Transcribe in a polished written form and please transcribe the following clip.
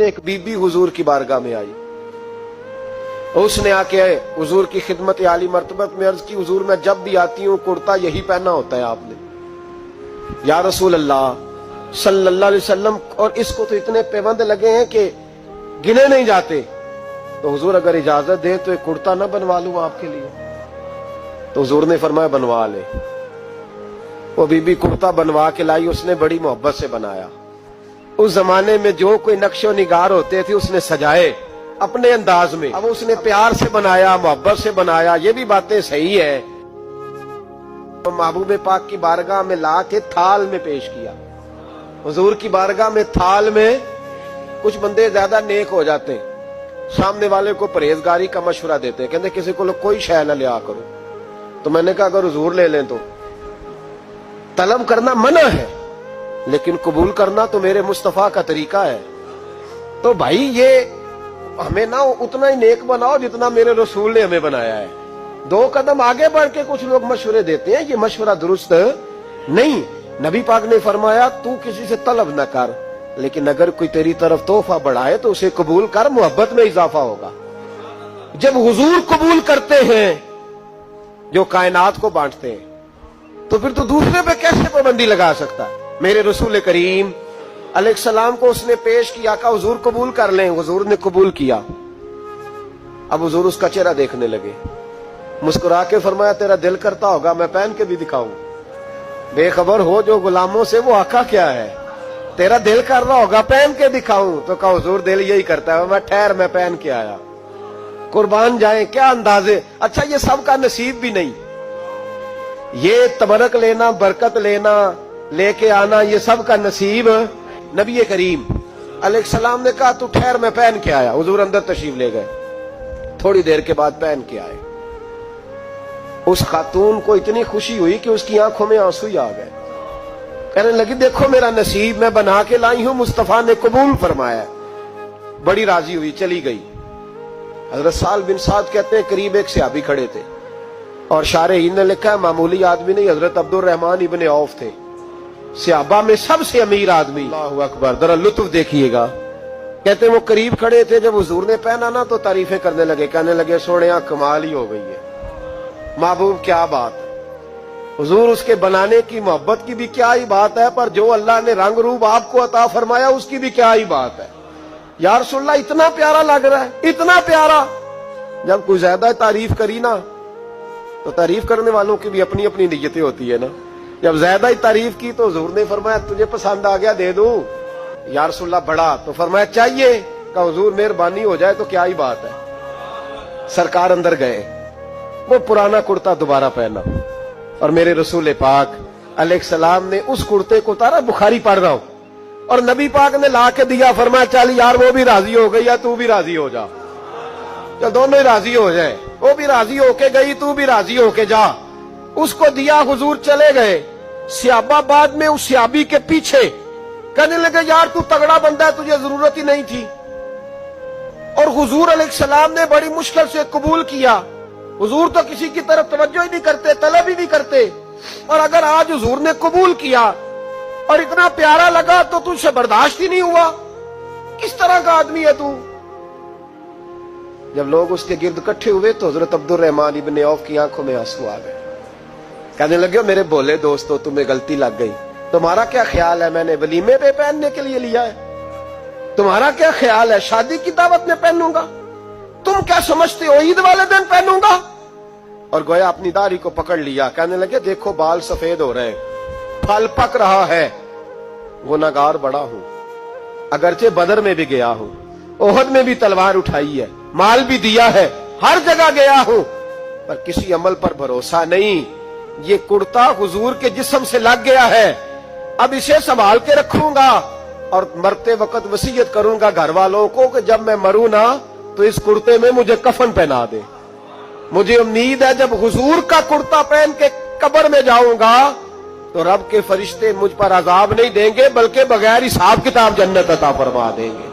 کہتے ہیں ایک بیوی हुजूर की बारगाह में आई, उसने आके हुजूर की खिदमत आली मर्तबत में अर्ज की, हुजूर मैं जब भी आती हूँ कुर्ता यही पहना होता है आपने, या रसूल अल्लाह सल्लल्लाहु अलैहि वसल्लम, और इसको तो इतने पैबंद लगे हैं कि गिने नहीं जाते, तो हुजूर अगर इजाजत दे तो एक कुर्ता ना बनवा लूं आपके लिए? तो हुजूर ने फरमाया बनवा ले। वो बीबी कुर्ता बनवा के लाई, उसने बड़ी मोहब्बत से बनाया। उस जमाने में जो कोई नक्शो निगार होते थे उसने सजाए अपने अंदाज में, अब उसने प्यार से बनाया, मोहब्बत से बनाया, ये भी बातें सही है। तो महबूब पाक की बारगाह में ला के थाल में पेश किया। हुजूर की बारगाह में थाल में, कुछ बंदे ज्यादा नेक हो जाते हैं, सामने वाले को परहेजगारी का मशवरा देते हैं, कहते किसी को कोई शय न लिया करो। तो मैंने कहा अगर हुजूर ले लें तो तलब करना मना है, लेकिन कबूल करना तो मेरे मुस्तफा का तरीका है। तो भाई ये हमें ना उतना ही नेक बनाओ जितना मेरे रसूल ने हमें बनाया है। 2 कदम आगे बढ़ के कुछ लोग मशवरे देते हैं, ये मशवरा दुरुस्त नहीं। नबी पाक ने फरमाया तू किसी से तलब न कर, लेकिन अगर कोई तेरी तरफ तोहफा बढ़ाए तो उसे कबूल कर, मोहब्बत में इजाफा होगा। जब हुजूर कबूल करते हैं जो कायनात को बांटते हैं, तो फिर तो दूसरे पे कैसे पाबंदी लगा सकता है? मेरे रसूल करीम अलैहिस्सलाम को उसने पेश किया, का हुजूर कबूल कर लें। हुजूर ने कबूल किया। अब हुजूर उसका चेहरा देखने लगे, मुस्कुरा के फरमाया तेरा दिल करता होगा मैं पहन के भी दिखाऊं? बेखबर हो जो गुलामों से वो आका क्या है, तेरा दिल कर रहा होगा पहन के दिखाऊं? तो कहा हुजूर दिल यही करता है, मैं ठहर मैं पहन के आया। कुर्बान जाए, क्या अंदाजे। अच्छा ये सबका नसीब भी नहीं, ये तबरक लेना, बरकत लेना, लेके आना, ये सब का नसीब नबी करीम अलैहिस्सलाम ने कहा तू ठहर मैं पहन के आया। हुजूर अंदर तशरीफ ले गए, थोड़ी देर के बाद पहन के आए। उस खातून को इतनी खुशी हुई कि उसकी आंखों में आंसू ही आ गए। कहने लगी देखो मेरा नसीब, मैं बना के लाई हूं, मुस्तफा ने कबूल फरमाया। बड़ी राजी हुई, चली गई। हजरत साल बिन साद कहते हैं करीब एक सहाबी खड़े थे, और शारहीन ने लिखा है मामूली आदमी नहीं, हजरत अब्दुल रहमान इब्ने औफ थे, सहाबा में सबसे अमीर आदमी। अल्लाहु अकबर, जरा लुत्फ देखिएगा। कहते वो करीब खड़े थे, जब हुजूर ने पहना ना तो तारीफें करने लगे, कहने लगे सोनिया कमाल ही हो गई है, महबूब क्या बात है। हुजूर उसके बनाने की मोहब्बत की भी क्या ही बात है, पर जो अल्लाह ने रंग रूप आपको अता फरमाया उसकी भी क्या ही बात है। या रसूलल्लाह इतना प्यारा लग रहा है, इतना प्यारा। जब कोई ज्यादा तारीफ करी ना, तो तारीफ करने वालों की भी अपनी अपनी नीयतें होती है ना। जब ज्यादा ही तारीफ की तो हुजूर ने फरमाया तुझे पसंद आ गया दे दूं? या रसूलल्लाह बड़ा, तो फरमाया चाहिए? का हुजूर मेहरबानी हो जाए तो क्या ही बात है। सरकार अंदर गए, वो पुराना कुर्ता दोबारा पहना, और मेरे रसूल पाक अलैहिस्सलाम ने उस कुर्ते को उतारा। बुखारी पढ़ रहा हूं, और नबी पाक ने ला के दिया, फरमाया चल यार वो भी राजी हो गई या तू भी राजी हो जा, जो दोनों ही राजी हो जाए। वो भी राजी होके गई, तू भी राजी होके जा। उसको दिया, हुजूर चले गए। सहाबा बाद में उस सहाबी के पीछे कहने लगे यार तू तगड़ा बंदा है, तुझे जरूरत ही नहीं थी। और हुजूर अलैहिस्सलाम ने बड़ी मुश्किल से कबूल किया। हुजूर तो किसी की तरफ तवज्जो ही नहीं करते, तलब ही नहीं करते, और अगर आज हुजूर ने कबूल किया और इतना प्यारा लगा तो तुझसे बर्दाश्त ही नहीं हुआ। किस तरह का आदमी है तू? जब लोग उसके गिर्द इकट्ठे हुए तो हजरत अब्दुल रहमान इब्ने औफ की आंखों में आंसू आ गए। कहने लगे मेरे भोले दोस्तों तुम्हें गलती लग गई, तुम्हारा क्या ख्याल है मैंने वलीमे पे पहनने के लिए लिया है? तुम्हारा क्या ख्याल है शादी की दावत में पहनूंगा? तुम क्या समझते हो ईद वाले दिन पहनूंगा? और गोया अपनी दाढ़ी को पकड़ लिया। कहने लगे देखो बाल सफेद हो रहे हैं, फल पक रहा है, गुनाहगार बड़ा हूं, अगरचे बदर में भी गया हूं, ओहद में भी तलवार उठाई है, माल भी दिया है, हर जगह गया हूं, पर किसी अमल पर भरोसा नहीं। ये कुर्ता हुजूर के जिस्म से लग गया है, अब इसे संभाल के रखूंगा, और मरते वक्त वसीयत करूंगा घर वालों को कि जब मैं मरूं ना तो इस कुर्ते में मुझे कफन पहना दे। मुझे उम्मीद है जब हुजूर का कुर्ता पहन के कब्र में जाऊंगा तो रब के फरिश्ते मुझ पर अजाब नहीं देंगे, बल्कि बगैर हिसाब किताब जन्नत अता फरमा देंगे।